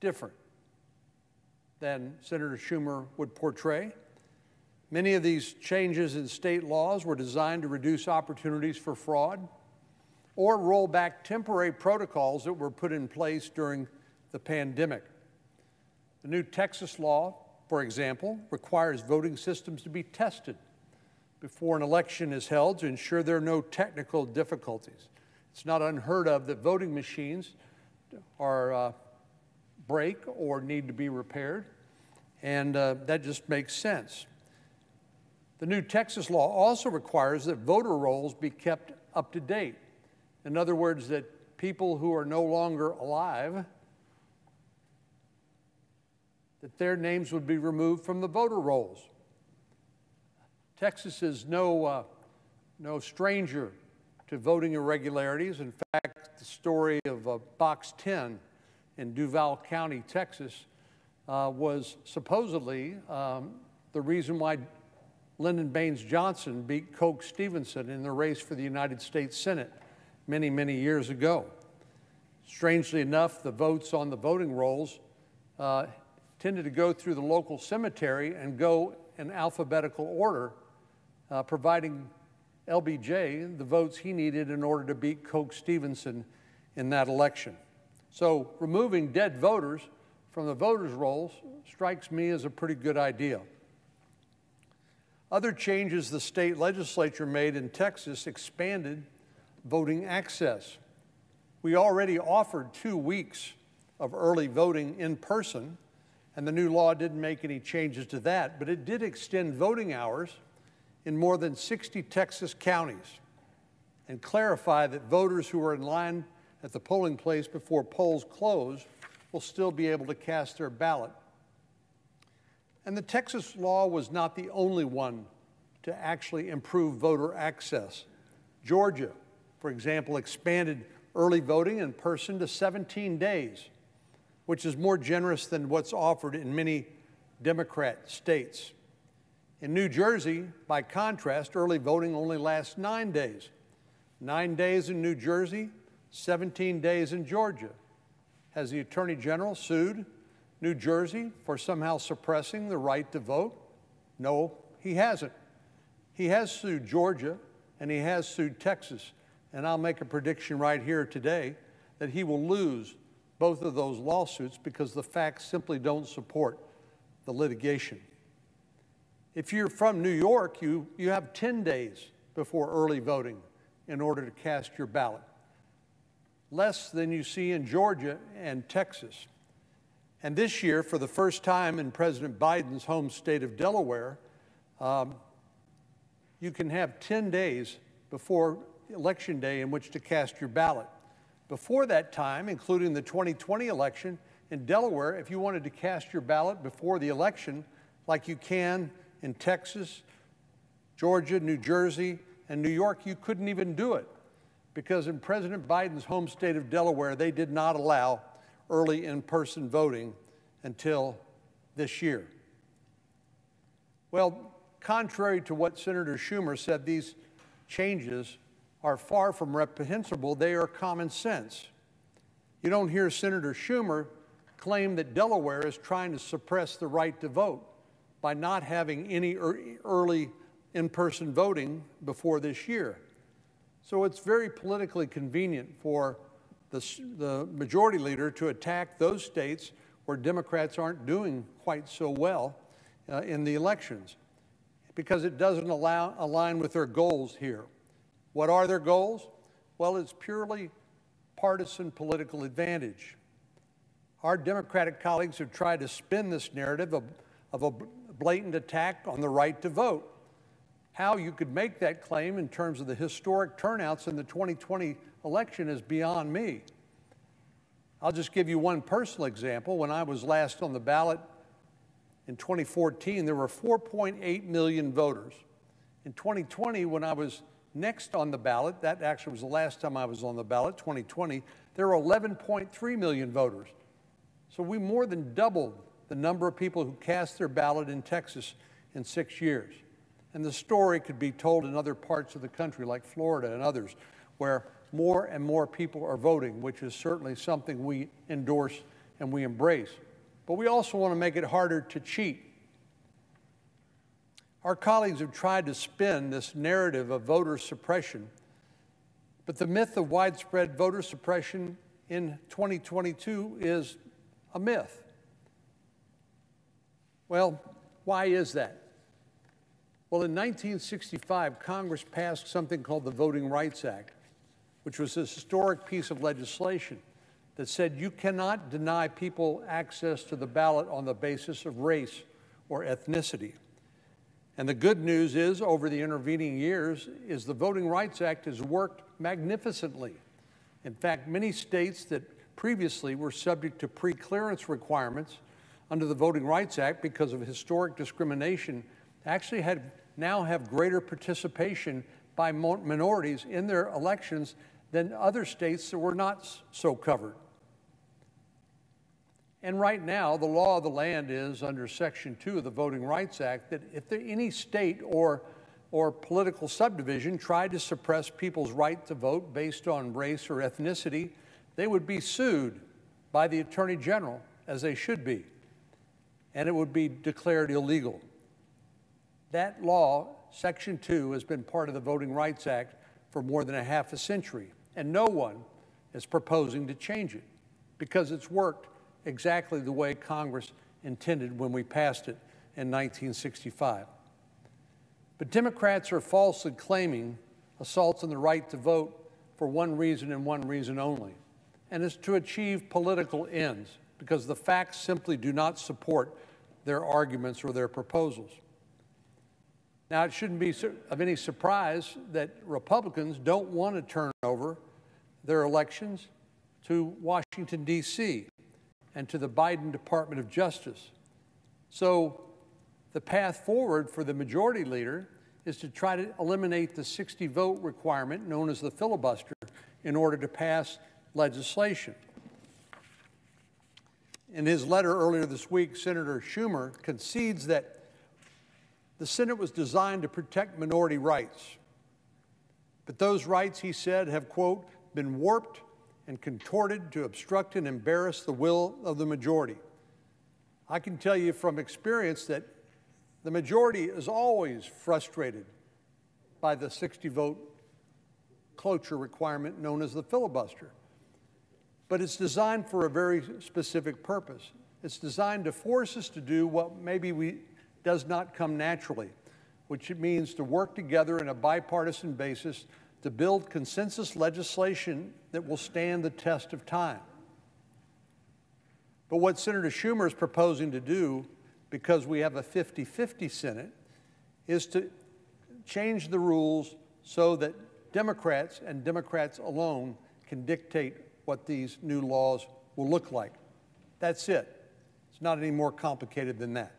different than Senator Schumer would portray. Many of these changes in state laws were designed to reduce opportunities for fraud or roll back temporary protocols that were put in place during the pandemic. The new Texas law, for example, requires voting systems to be tested before an election is held to ensure there are no technical difficulties. It's not unheard of that voting machines are break or need to be repaired, and that just makes sense. The new Texas law also requires that voter rolls be kept up to date. In other words, that people who are no longer alive, that their names would be removed from the voter rolls. Texas is no stranger to voting irregularities. In fact, the story of Box 10 in Duval County, Texas, was supposedly the reason why Lyndon Baines Johnson beat Coke Stevenson in the race for the United States Senate many, many years ago. Strangely enough, the votes on the voting rolls tended to go through the local cemetery and go in alphabetical order, providing LBJ the votes he needed in order to beat Coke Stevenson in that election. So removing dead voters from the voters' rolls strikes me as a pretty good idea. Other changes the state legislature made in Texas expanded voting access. We already offered 2 weeks of early voting in person, and the new law didn't make any changes to that, but it did extend voting hours in more than 60 Texas counties and clarify that voters who are in line at the polling place before polls close will still be able to cast their ballot. And the Texas law was not the only one to actually improve voter access. Georgia, for example, expanded early voting in person to 17 days, which is more generous than what's offered in many Democrat states. In New Jersey, by contrast, early voting only lasts 9 days. 9 days in New Jersey, 17 days in Georgia. Has the Attorney General sued New Jersey for somehow suppressing the right to vote? No, he hasn't. He has sued Georgia and he has sued Texas, and I'll make a prediction right here today that he will lose both of those lawsuits because the facts simply don't support the litigation. If you're from New York, you have 10 days before early voting in order to cast your ballot. Less than you see in Georgia and Texas. And this year, for the first time in President Biden's home state of Delaware, you can have 10 days before Election Day in which to cast your ballot. Before that time, including the 2020 election, in Delaware, if you wanted to cast your ballot before the election, like you can in Texas, Georgia, New Jersey, and New York, you couldn't even do it because in President Biden's home state of Delaware, they did not allow early in-person voting until this year. Well, contrary to what Senator Schumer said, these changes are far from reprehensible. They are common sense. You don't hear Senator Schumer claim that Delaware is trying to suppress the right to vote by not having any early in-person voting before this year. So it's very politically convenient for the majority leader to attack those states where Democrats aren't doing quite so well in the elections because it doesn't align with their goals here. What are their goals? Well, it's purely partisan political advantage. Our Democratic colleagues have tried to spin this narrative of a blatant attack on the right to vote. How you could make that claim in terms of the historic turnouts in the 2020 election is beyond me. I'll just give you one personal example. When I was last on the ballot in 2014, there were 4.8 million voters. In 2020, when I was next on the ballot, that actually was the last time I was on the ballot, 2020, there were 11.3 million voters. So we more than doubled the number of people who cast their ballot in Texas in 6 years. And the story could be told in other parts of the country, like Florida and others, where more and more people are voting, which is certainly something we endorse and we embrace. But we also want to make it harder to cheat. Our colleagues have tried to spin this narrative of voter suppression, but the myth of widespread voter suppression in 2022 is a myth. Well, why is that? Well, in 1965, Congress passed something called the Voting Rights Act, which was a historic piece of legislation that said you cannot deny people access to the ballot on the basis of race or ethnicity. And the good news is, over the intervening years, is the Voting Rights Act has worked magnificently. In fact, many states that previously were subject to pre-clearance requirements under the Voting Rights Act because of historic discrimination actually now have greater participation by minorities in their elections than other states that were not so covered. And right now, the law of the land is, under Section 2 of the Voting Rights Act, that if any state or political subdivision tried to suppress people's right to vote based on race or ethnicity, they would be sued by the Attorney General, as they should be, and it would be declared illegal. That law, Section 2, has been part of the Voting Rights Act for more than a half a century, and no one is proposing to change it because it's worked exactly the way Congress intended when we passed it in 1965. But Democrats are falsely claiming assaults on the right to vote for one reason and one reason only, and it's to achieve political ends, because the facts simply do not support their arguments or their proposals. Now, it shouldn't be of any surprise that Republicans don't want to turn over their elections to Washington, D.C., and to the Biden Department of Justice. So the path forward for the majority leader is to try to eliminate the 60-vote requirement, known as the filibuster, in order to pass legislation. In his letter earlier this week, Senator Schumer concedes that the Senate was designed to protect minority rights. But those rights, he said, have, quote, been warped and contorted to obstruct and embarrass the will of the majority. I can tell you from experience that the majority is always frustrated by the 60-vote cloture requirement known as the filibuster. But it's designed for a very specific purpose. It's designed to force us to do what maybe does not come naturally, which it means to work together on a bipartisan basis to build consensus legislation that will stand the test of time. But what Senator Schumer is proposing to do, because we have a 50-50 Senate, is to change the rules so that Democrats and Democrats alone can dictate what these new laws will look like. That's it. It's not any more complicated than that.